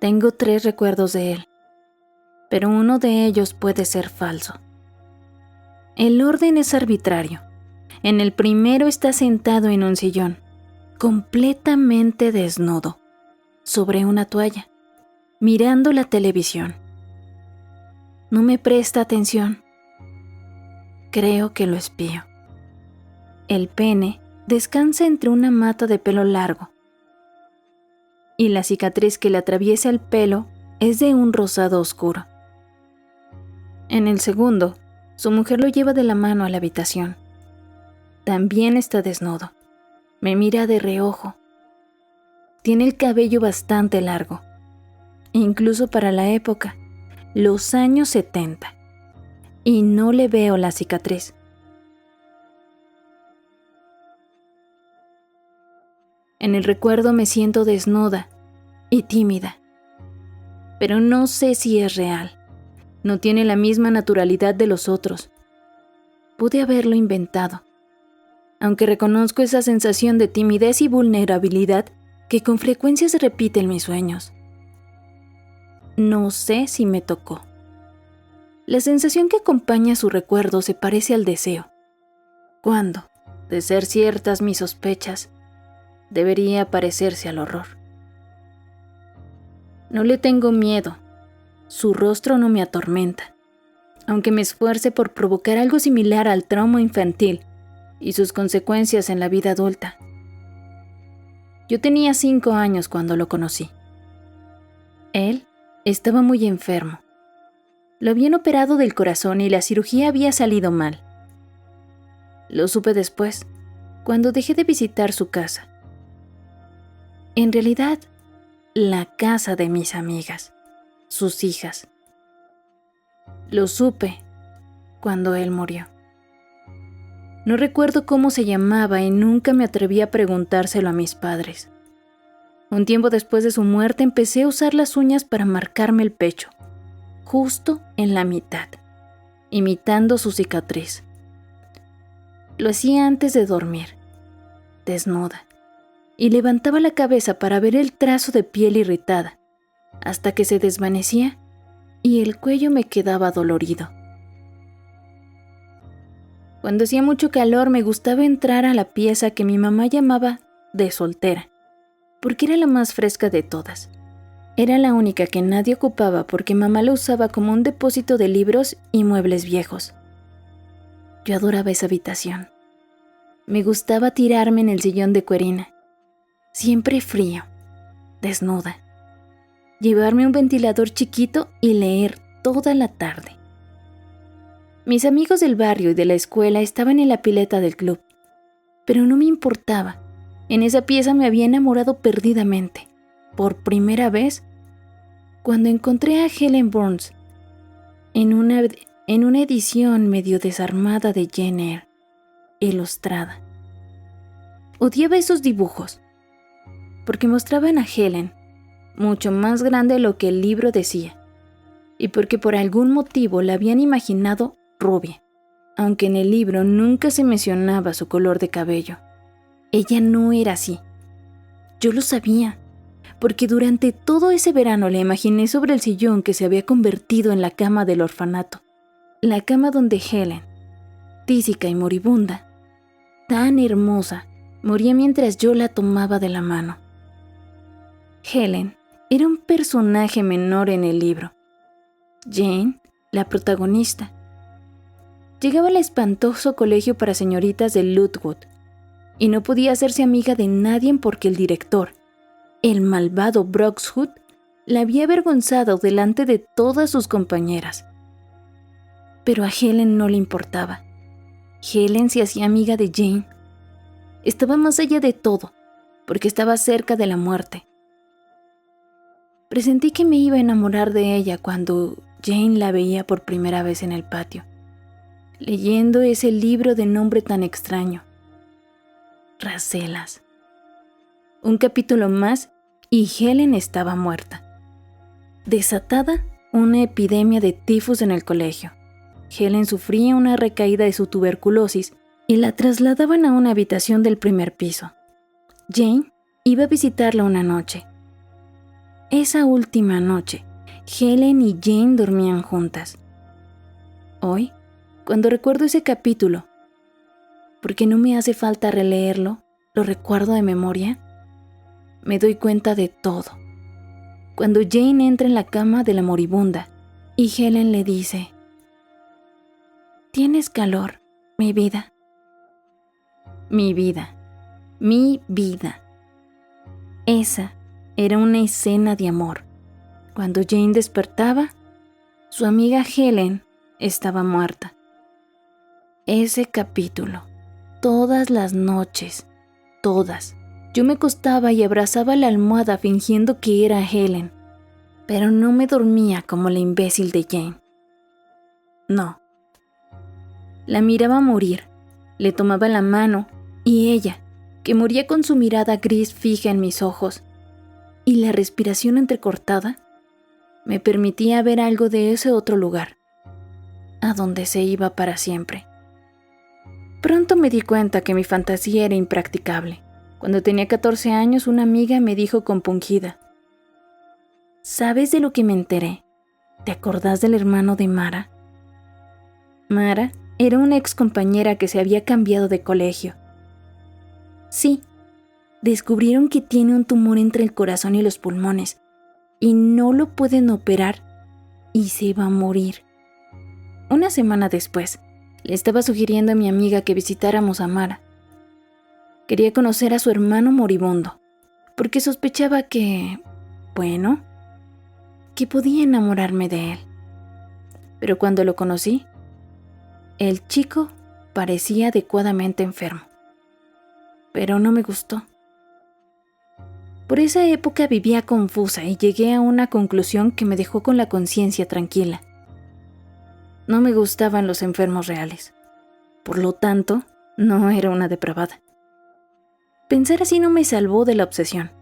Tengo 3 recuerdos de él, pero uno de ellos puede ser falso. El orden es arbitrario. En el primero está sentado en un sillón, completamente desnudo, sobre una toalla, mirando la televisión. No me presta atención. Creo que lo espío. El pene descansa entre una mata de pelo largo, y la cicatriz que le atraviesa el pelo es de un rosado oscuro. En el segundo, su mujer lo lleva de la mano a la habitación. También está desnudo. Me mira de reojo. Tiene el cabello bastante largo, incluso para la época, los años 70, y no le veo la cicatriz. En el recuerdo me siento desnuda y tímida, pero no sé si es real. No tiene la misma naturalidad de los otros. Pude haberlo inventado, aunque reconozco esa sensación de timidez y vulnerabilidad que con frecuencia se repite en mis sueños. No sé si me tocó. La sensación que acompaña su recuerdo se parece al deseo, cuando, de ser ciertas mis sospechas, debería parecerse al horror. No le tengo miedo. Su rostro no me atormenta, aunque me esfuerce por provocar algo similar al trauma infantil y sus consecuencias en la vida adulta. Yo tenía 5 años cuando lo conocí. Él estaba muy enfermo. Lo habían operado del corazón y la cirugía había salido mal. Lo supe después, cuando dejé de visitar su casa. En realidad, la casa de mis amigas, sus hijas. Lo supe cuando él murió. No recuerdo cómo se llamaba y nunca me atreví a preguntárselo a mis padres. Un tiempo después de su muerte empecé a usar las uñas para marcarme el pecho, justo en la mitad, imitando su cicatriz. Lo hacía antes de dormir, desnuda, y levantaba la cabeza para ver el trazo de piel irritada, hasta que se desvanecía y el cuello me quedaba dolorido. Cuando hacía mucho calor me gustaba entrar a la pieza que mi mamá llamaba de soltera, porque era la más fresca de todas. Era la única que nadie ocupaba porque mamá la usaba como un depósito de libros y muebles viejos. Yo adoraba esa habitación. Me gustaba tirarme en el sillón de cuerina, siempre frío, desnuda, llevarme un ventilador chiquito y leer toda la tarde. Mis amigos del barrio y de la escuela estaban en la pileta del club, pero no me importaba. En esa pieza me había enamorado perdidamente, por primera vez, cuando encontré a Helen Burns en una edición medio desarmada de Jane Eyre, ilustrada. Odiaba esos dibujos, porque mostraban a Helen mucho más grande de lo que el libro decía, y porque por algún motivo la habían imaginado rubia, aunque en el libro nunca se mencionaba su color de cabello. Ella no era así. Yo lo sabía, porque durante todo ese verano la imaginé sobre el sillón que se había convertido en la cama del orfanato, la cama donde Helen, tísica y moribunda, tan hermosa, moría mientras yo la tomaba de la mano. Helen era un personaje menor en el libro. Jane, la protagonista, llegaba al espantoso colegio para señoritas de Ludwood y no podía hacerse amiga de nadie porque el director, el malvado Broxwood, la había avergonzado delante de todas sus compañeras. Pero a Helen no le importaba. Helen se hacía amiga de Jane. Estaba más allá de todo, porque estaba cerca de la muerte. Presentí que me iba a enamorar de ella cuando Jane la veía por primera vez en el patio, leyendo ese libro de nombre tan extraño, Rasselas. Un capítulo más y Helen estaba muerta. Desatada una epidemia de tifus en el colegio. Helen sufría una recaída de su tuberculosis y la trasladaban a una habitación del primer piso. Jane iba a visitarla una noche. esa última noche, Helen y Jane dormían juntas. Hoy, cuando recuerdo ese capítulo, porque no me hace falta releerlo, lo recuerdo de memoria, me doy cuenta de todo. Cuando Jane entra en la cama de la moribunda y Helen le dice: «¿Tienes calor, mi vida?» Mi vida, mi vida. Esa era una escena de amor. Cuando Jane despertaba, su amiga Helen estaba muerta. Ese capítulo, todas las noches, todas, yo me acostaba y abrazaba la almohada fingiendo que era Helen, pero no me dormía como la imbécil de Jane. No. La miraba morir, le tomaba la mano y ella, que moría con su mirada gris fija en mis ojos y la respiración entrecortada, me permitía ver algo de ese otro lugar, a donde se iba para siempre. Pronto me di cuenta que mi fantasía era impracticable. Cuando tenía 14 años, una amiga me dijo compungida: «¿Sabes de lo que me enteré? ¿Te acordás del hermano de Mara?» Mara era una ex compañera que se había cambiado de colegio. Sí, descubrieron que tiene un tumor entre el corazón y los pulmones y no lo pueden operar y se va a morir. Una semana después, le estaba sugiriendo a mi amiga que visitáramos a Mara. Quería conocer a su hermano moribundo, porque sospechaba que podía enamorarme de él. Pero cuando lo conocí, el chico parecía adecuadamente enfermo. Pero no me gustó. Por esa época vivía confusa y llegué a una conclusión que me dejó con la conciencia tranquila. No me gustaban los enfermos reales. Por lo tanto, no era una depravada. Pensar así no me salvó de la obsesión.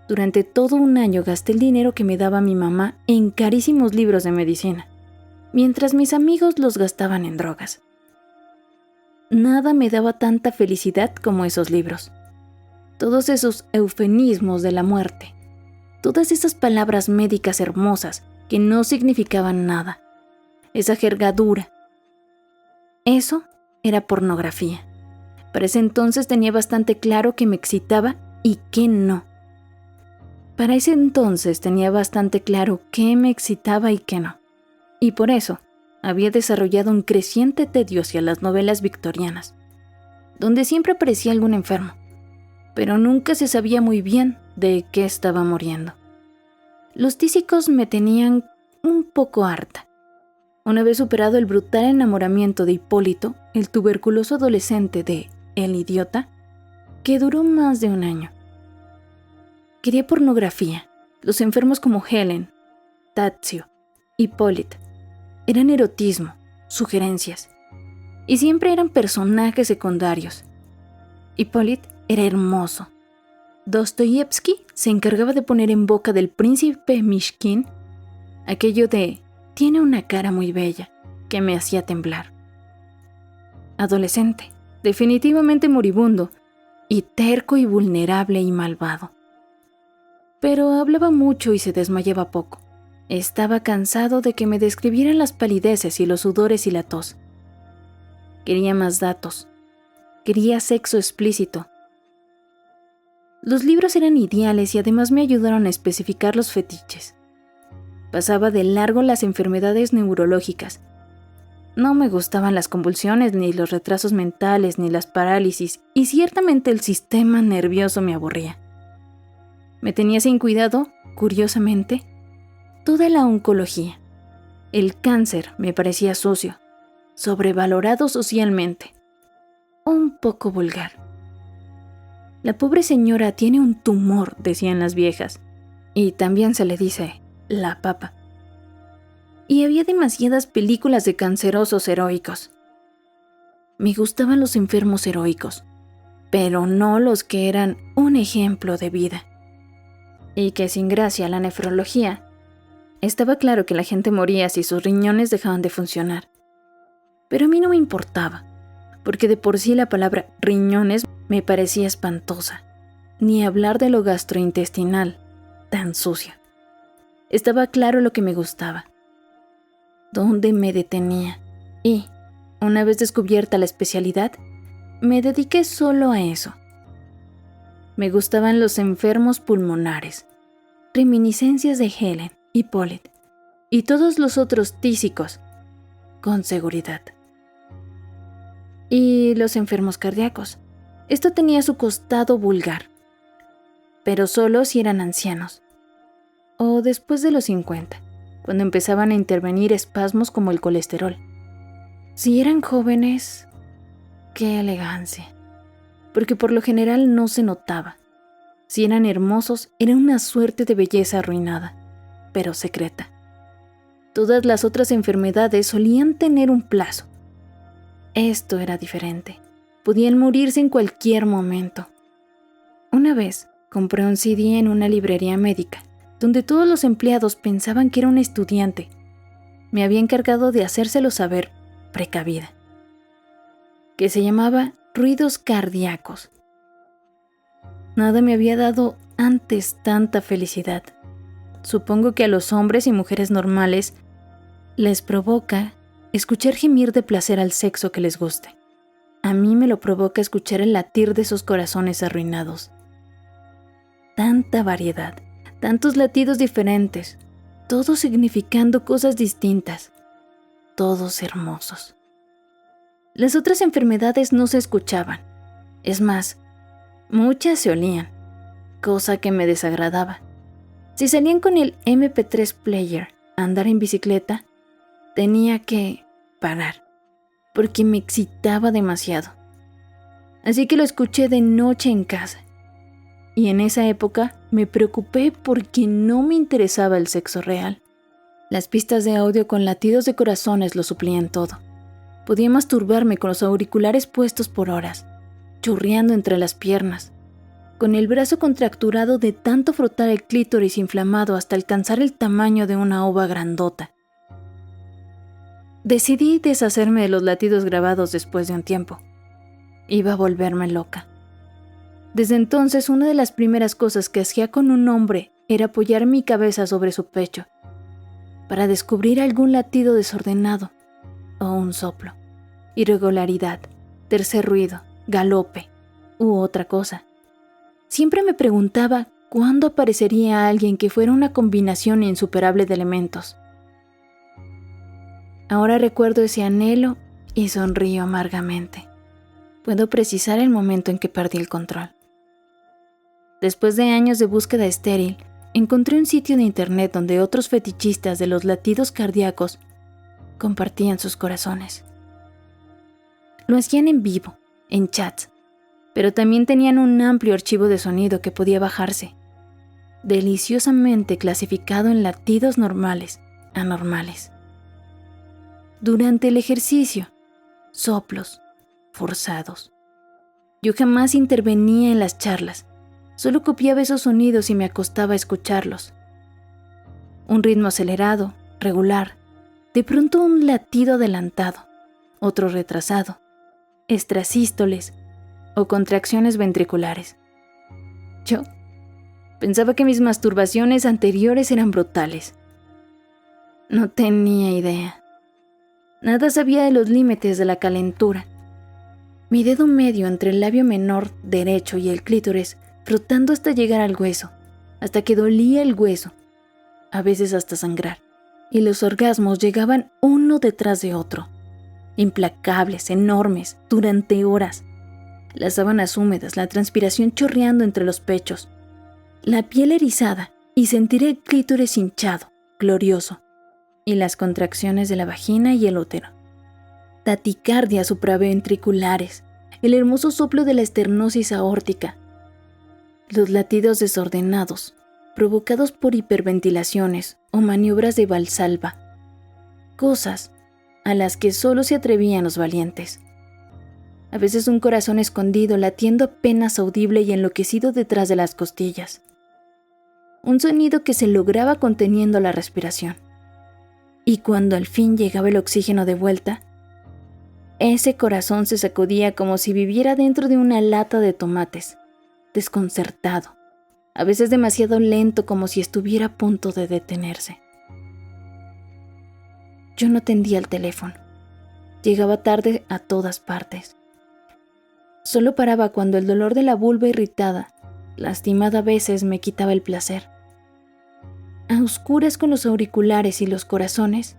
Durante todo un año gasté el dinero que me daba mi mamá en carísimos libros de medicina, mientras mis amigos los gastaban en drogas. Nada me daba tanta felicidad como esos libros. Todos esos eufemismos de la muerte, todas esas palabras médicas hermosas que no significaban nada, esa jerga dura. Eso era pornografía. Para ese entonces tenía bastante claro qué me excitaba y qué no. Para ese entonces tenía bastante claro qué me excitaba y qué no. Y por eso había desarrollado un creciente tedio hacia las novelas victorianas, donde siempre aparecía algún enfermo, pero nunca se sabía muy bien de qué estaba muriendo. Los tísicos me tenían un poco harta. Una vez superado el brutal enamoramiento de Hipólito, el tuberculoso adolescente de El Idiota, que duró más de un año. Quería pornografía. Los enfermos como Helen, Tadzio, Hipólito eran erotismo, sugerencias, y siempre eran personajes secundarios. Hipólito era hermoso. Dostoyevsky se encargaba de poner en boca del príncipe Mishkin aquello de «tiene una cara muy bella», que me hacía temblar. Adolescente, definitivamente moribundo, y terco y vulnerable y malvado. Pero hablaba mucho y se desmayaba poco. Estaba cansado de que me describieran las palideces y los sudores y la tos. Quería más datos. Quería sexo explícito. Los libros eran ideales y además me ayudaron a especificar los fetiches. Pasaba de largo las enfermedades neurológicas. No me gustaban las convulsiones, ni los retrasos mentales, ni las parálisis, y ciertamente el sistema nervioso me aburría. Me tenía sin cuidado, curiosamente, toda la oncología. El cáncer me parecía sucio, sobrevalorado socialmente, un poco vulgar. La pobre señora tiene un tumor, decían las viejas, y también se le dice la papa. Y había demasiadas películas de cancerosos heroicos. Me gustaban los enfermos heroicos, pero no los que eran un ejemplo de vida. Y que sin gracia a la nefrología, estaba claro que la gente moría si sus riñones dejaban de funcionar. Pero a mí no me importaba, porque de por sí la palabra riñones me parecía espantosa, ni hablar de lo gastrointestinal, tan sucia. Estaba claro lo que me gustaba, dónde me detenía y, una vez descubierta la especialidad, me dediqué solo a eso. Me gustaban los enfermos pulmonares, reminiscencias de Helen, Hippolyte y todos los otros tísicos, con seguridad. Y los enfermos cardíacos. Esto tenía su costado vulgar, pero solo si eran ancianos, o después de los 50, cuando empezaban a intervenir espasmos como el colesterol. Si eran jóvenes, qué elegancia, porque por lo general no se notaba. Si eran hermosos, era una suerte de belleza arruinada, pero secreta. Todas las otras enfermedades solían tener un plazo. Esto era diferente. Podían morirse en cualquier momento. Una vez compré un CD en una librería médica, donde todos los empleados pensaban que era una estudiante. Me había encargado de hacérselo saber, precavida, que se llamaba Ruidos Cardíacos. Nada me había dado antes tanta felicidad. Supongo que a los hombres y mujeres normales les provoca escuchar gemir de placer al sexo que les guste. A mí me lo provoca escuchar el latir de esos corazones arruinados. Tanta variedad, tantos latidos diferentes, todos significando cosas distintas, todos hermosos. Las otras enfermedades no se escuchaban. Es más, muchas se olían, cosa que me desagradaba. Si salían con el MP3 player a andar en bicicleta, tenía que parar, porque me excitaba demasiado. Así que lo escuché de noche en casa. Y en esa época me preocupé porque no me interesaba el sexo real. Las pistas de audio con latidos de corazones lo suplían todo. Podía masturbarme con los auriculares puestos por horas, churreando entre las piernas, con el brazo contracturado de tanto frotar el clítoris inflamado hasta alcanzar el tamaño de una ova grandota. Decidí deshacerme de los latidos grabados después de un tiempo. Iba a volverme loca. Desde entonces, una de las primeras cosas que hacía con un hombre era apoyar mi cabeza sobre su pecho, para descubrir algún latido desordenado, o un soplo, irregularidad, tercer ruido, galope, u otra cosa. Siempre me preguntaba cuándo aparecería alguien que fuera una combinación insuperable de elementos. Ahora recuerdo ese anhelo y sonrío amargamente. Puedo precisar el momento en que perdí el control. Después de años de búsqueda estéril, encontré un sitio de internet donde otros fetichistas de los latidos cardíacos compartían sus corazones. Lo hacían en vivo, en chats, pero también tenían un amplio archivo de sonido que podía bajarse, deliciosamente clasificado en latidos normales, anormales. Durante el ejercicio, soplos, forzados. Yo jamás intervenía en las charlas, solo copiaba esos sonidos y me acostaba a escucharlos. Un ritmo acelerado, regular, de pronto un latido adelantado, otro retrasado, extrasístoles o contracciones ventriculares. Yo pensaba que mis masturbaciones anteriores eran brutales. No tenía idea. Nada sabía de los límites de la calentura. Mi dedo medio entre el labio menor derecho y el clítoris frotando hasta llegar al hueso, hasta que dolía el hueso, a veces hasta sangrar, y los orgasmos llegaban uno detrás de otro, implacables, enormes, durante horas. Las sábanas húmedas, la transpiración chorreando entre los pechos, la piel erizada y sentir el clítoris hinchado, glorioso, y las contracciones de la vagina y el útero. Taticardias supraventriculares, el hermoso soplo de la esternosis aórtica, los latidos desordenados, provocados por hiperventilaciones o maniobras de Valsalva, cosas a las que solo se atrevían los valientes. A veces un corazón escondido latiendo apenas audible y enloquecido detrás de las costillas. Un sonido que se lograba conteniendo la respiración. Y cuando al fin llegaba el oxígeno de vuelta, ese corazón se sacudía como si viviera dentro de una lata de tomates, desconcertado, a veces demasiado lento, como si estuviera a punto de detenerse. Yo no atendía el teléfono. Llegaba tarde a todas partes. Solo paraba cuando el dolor de la vulva irritada, lastimada a veces, me quitaba el placer. A oscuras con los auriculares y los corazones,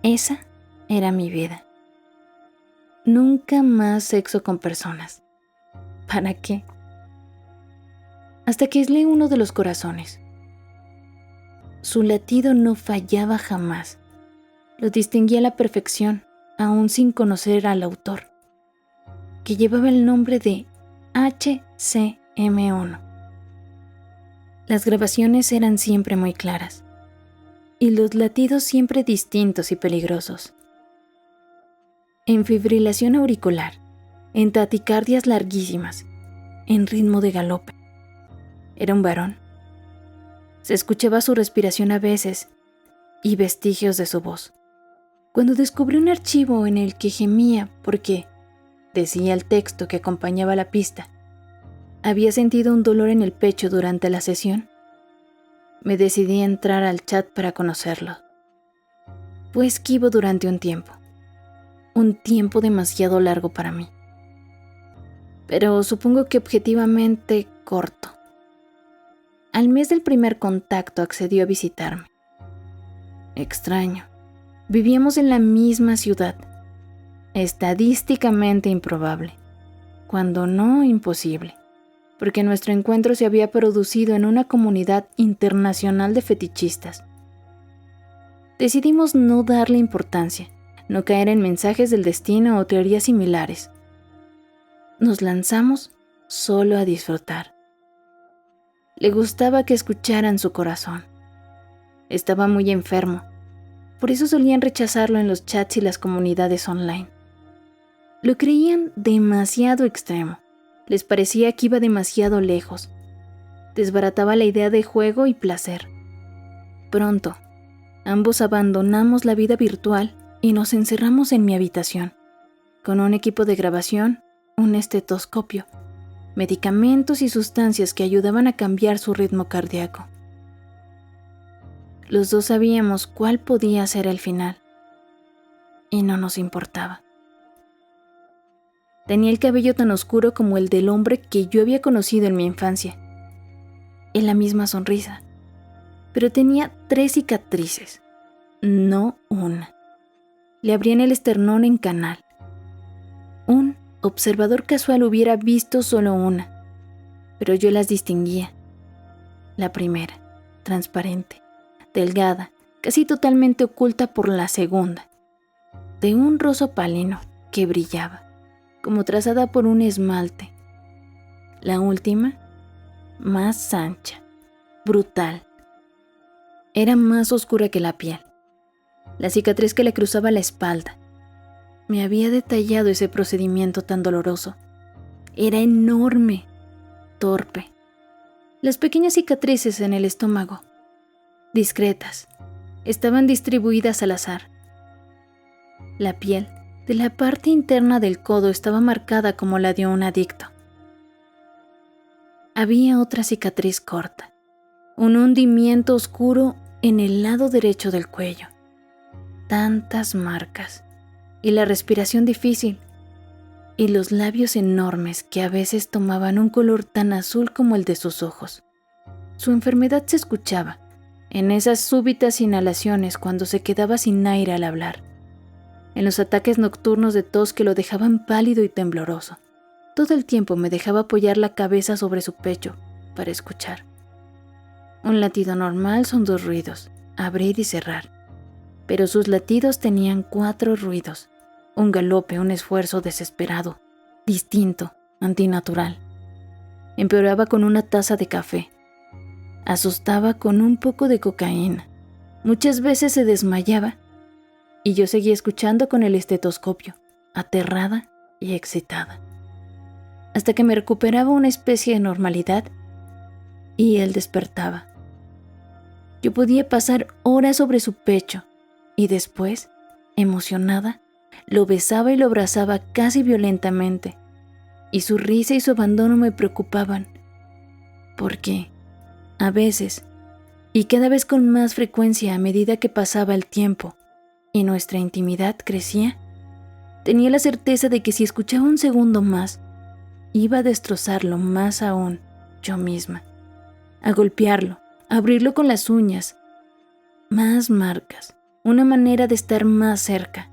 esa era mi vida. Nunca más sexo con personas. ¿Para qué? Hasta que aislé uno de los corazones. Su latido no fallaba jamás. Lo distinguí a la perfección, aún sin conocer al autor, que llevaba el nombre de HCM1. Las grabaciones eran siempre muy claras, y los latidos siempre distintos y peligrosos. En fibrilación auricular, en taticardias larguísimas, en ritmo de galope. Era un varón. Se escuchaba su respiración a veces y vestigios de su voz. Cuando descubrí un archivo en el que gemía porque, decía el texto que acompañaba la pista, había sentido un dolor en el pecho durante la sesión, me decidí a entrar al chat para conocerlo. Fue esquivo durante un tiempo demasiado largo para mí, pero supongo que objetivamente corto. Al mes del primer contacto accedió a visitarme. Extraño. Vivíamos en la misma ciudad. Estadísticamente improbable, cuando no imposible, porque nuestro encuentro se había producido en una comunidad internacional de fetichistas. Decidimos no darle importancia, no caer en mensajes del destino o teorías similares. Nos lanzamos solo a disfrutar. Le gustaba que escucharan su corazón. Estaba muy enfermo, por eso solían rechazarlo en los chats y las comunidades online. Lo creían demasiado extremo, les parecía que iba demasiado lejos. Desbarataba la idea de juego y placer. Pronto, ambos abandonamos la vida virtual y nos encerramos en mi habitación, con un equipo de grabación, un estetoscopio, medicamentos y sustancias que ayudaban a cambiar su ritmo cardíaco. Los dos sabíamos cuál podía ser el final, y no nos importaba. Tenía el cabello tan oscuro como el del hombre que yo había conocido en mi infancia, y la misma sonrisa, pero tenía 3 cicatrices, no una. Le abrían el esternón en canal. Un observador casual hubiera visto solo una, pero yo las distinguía. La primera, transparente, delgada, casi totalmente oculta por la segunda, de un rosa opalino que brillaba, como trazada por un esmalte. La última, más ancha, brutal. Era más oscura que la piel. La cicatriz que le cruzaba la espalda. Me había detallado ese procedimiento tan doloroso. Era enorme, torpe. Las pequeñas cicatrices en el estómago, discretas, estaban distribuidas al azar. La piel de la parte interna del codo estaba marcada como la de un adicto. Había otra cicatriz corta, un hundimiento oscuro en el lado derecho del cuello. Tantas marcas, y la respiración difícil, y los labios enormes que a veces tomaban un color tan azul como el de sus ojos. Su enfermedad se escuchaba en esas súbitas inhalaciones cuando se quedaba sin aire al hablar, en los ataques nocturnos de tos que lo dejaban pálido y tembloroso. Todo el tiempo me dejaba apoyar la cabeza sobre su pecho para escuchar. Un latido normal son 2 ruidos, abrir y cerrar, pero sus latidos tenían 4 ruidos, un galope, un esfuerzo desesperado, distinto, antinatural. Empeoraba con una taza de café, asustaba con un poco de cocaína, muchas veces se desmayaba y yo seguía escuchando con el estetoscopio, aterrada y excitada, hasta que me recuperaba una especie de normalidad y él despertaba. Yo podía pasar horas sobre su pecho y después, emocionada, lo besaba y lo abrazaba casi violentamente, y su risa y su abandono me preocupaban, Porque, a veces, y cada vez con más frecuencia a medida que pasaba el tiempo y nuestra intimidad crecía, tenía la certeza de que si escuchaba un segundo más, iba a destrozarlo más aún yo misma, a golpearlo, a abrirlo con las uñas, más marcas, una manera de estar más cerca,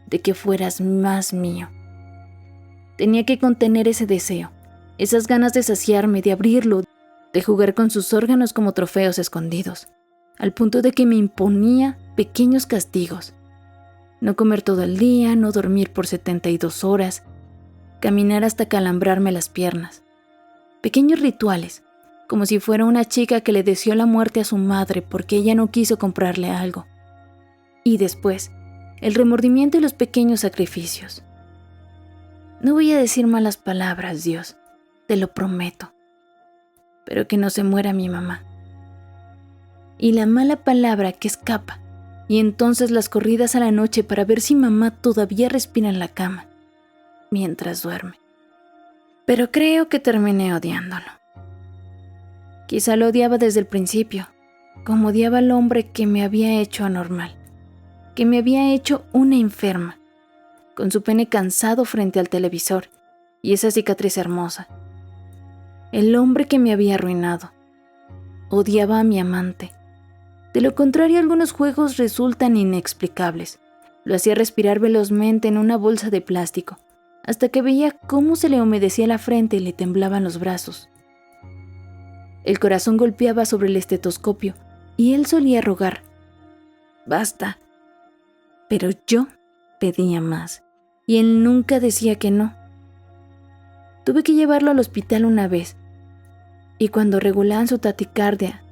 de que fueras más mío. Tenía que contener ese deseo, esas ganas de saciarme, de abrirlo, de jugar con sus órganos como trofeos escondidos, al punto de que me imponía pequeños castigos. No comer todo el día, no dormir por 72 horas, caminar hasta calambrarme las piernas. Pequeños rituales, como si fuera una chica que le deseó la muerte a su madre porque ella no quiso comprarle algo. Y después, el remordimiento y los pequeños sacrificios. No voy a decir malas palabras, Dios, te lo prometo, pero que no se muera mi mamá. Y la mala palabra que escapa, y entonces las corridas a la noche para ver si mamá todavía respira en la cama, mientras duerme. Pero creo que terminé odiándolo. Quizá lo odiaba desde el principio, como odiaba al hombre que me había hecho anormal, que me había hecho una enferma, con su pene cansado frente al televisor y esa cicatriz hermosa. El hombre que me había arruinado. Odiaba a mi amante. De lo contrario, algunos juegos resultan inexplicables. Lo hacía respirar velozmente en una bolsa de plástico, hasta que veía cómo se le humedecía la frente y le temblaban los brazos. El corazón golpeaba sobre el estetoscopio y él solía rogar: «Basta». Pero yo pedía más y él nunca decía que no. Tuve que llevarlo al hospital una vez y cuando regulaban su taticardia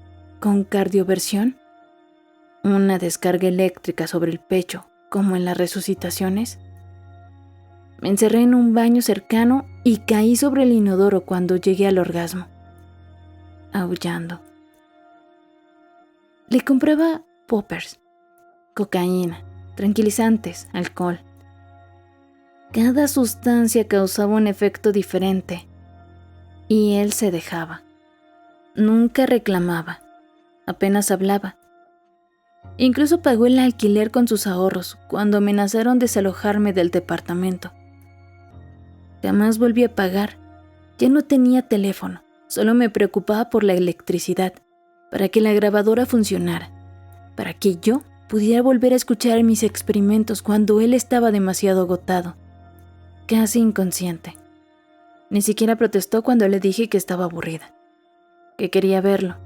con cardioversión, una descarga eléctrica sobre el pecho, como en las resucitaciones, me encerré en un baño cercano y caí sobre el inodoro cuando llegué al orgasmo, aullando. Le compraba poppers, cocaína, tranquilizantes, alcohol. Cada sustancia causaba un efecto diferente y él se dejaba. Nunca reclamaba, apenas hablaba. Incluso pagó el alquiler con sus ahorros cuando amenazaron desalojarme del departamento. Jamás volví a pagar. Ya no tenía teléfono, solo me preocupaba por la electricidad, para que la grabadora funcionara, para que yo pudiera volver a escuchar mis experimentos cuando él estaba demasiado agotado, casi inconsciente. Ni siquiera protestó cuando le dije que estaba aburrida, que quería verlo.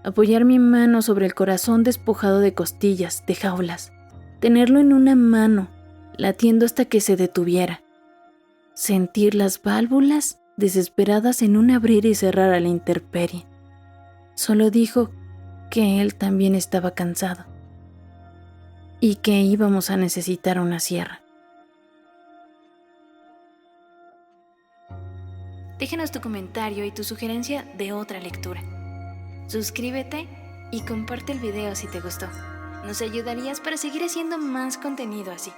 Apoyar mi mano sobre el corazón despojado de costillas, de jaulas, tenerlo en una mano, latiendo hasta que se detuviera, sentir las válvulas desesperadas en un abrir y cerrar a la intemperie. Solo dijo que él también estaba cansado y que íbamos a necesitar una sierra. Déjanos tu comentario y tu sugerencia de otra lectura. Suscríbete y comparte el video si te gustó. Nos ayudarías para seguir haciendo más contenido así.